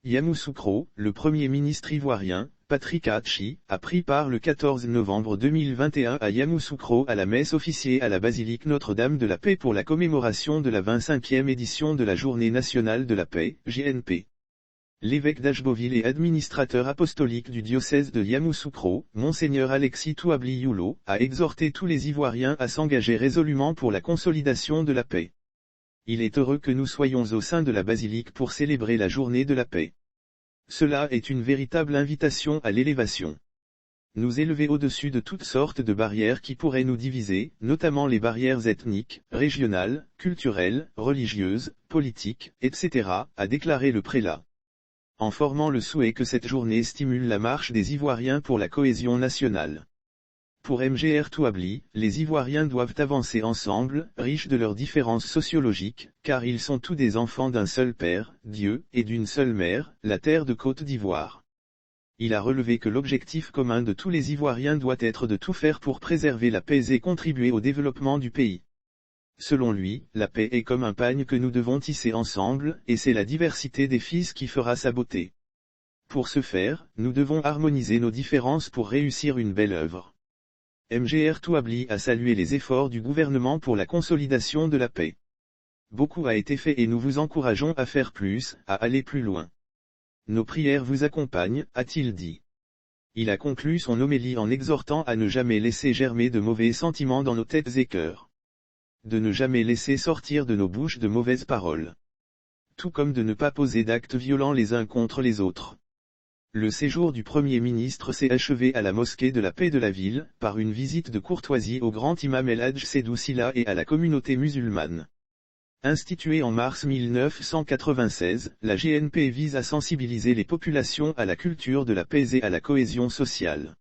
Yamoussoukro, le Premier ministre ivoirien, Patrick Achi, a pris part le 14 novembre 2021 à Yamoussoukro à la messe officiée à la basilique Notre-Dame de la Paix pour la commémoration de la 25e édition de la Journée nationale de la paix, JNP. L'évêque d'Ashboville et administrateur apostolique du diocèse de Yamoussoukro, Monseigneur Alexis Touabli Youlo, a exhorté tous les Ivoiriens à s'engager résolument pour la consolidation de la paix. Il est heureux que nous soyons au sein de la basilique pour célébrer la journée de la paix. Cela est une véritable invitation à l'élévation. Nous élever au-dessus de toutes sortes de barrières qui pourraient nous diviser, notamment les barrières ethniques, régionales, culturelles, religieuses, politiques, etc., a déclaré le prélat. En formant le souhait que cette journée stimule la marche des Ivoiriens pour la cohésion nationale. Pour MGR Touabli, les Ivoiriens doivent avancer ensemble, riches de leurs différences sociologiques, car ils sont tous des enfants d'un seul père, Dieu, et d'une seule mère, la terre de Côte d'Ivoire. Il a relevé que l'objectif commun de tous les Ivoiriens doit être de tout faire pour préserver la paix et contribuer au développement du pays. Selon lui, la paix est comme un pagne que nous devons tisser ensemble, et c'est la diversité des fils qui fera sa beauté. Pour ce faire, nous devons harmoniser nos différences pour réussir une belle œuvre. MGR Touabli a salué les efforts du gouvernement pour la consolidation de la paix. Beaucoup a été fait et nous vous encourageons à faire plus, à aller plus loin. Nos prières vous accompagnent, a-t-il dit. Il a conclu son homélie en exhortant à ne jamais laisser germer de mauvais sentiments dans nos têtes et cœurs. De ne jamais laisser sortir de nos bouches de mauvaises paroles. Tout comme de ne pas poser d'actes violents les uns contre les autres. Le séjour du Premier ministre s'est achevé à la mosquée de la paix de la ville, par une visite de courtoisie au grand imam El Hadj Seydou Silla et à la communauté musulmane. Instituée en mars 1996, la GNP vise à sensibiliser les populations à la culture de la paix et à la cohésion sociale.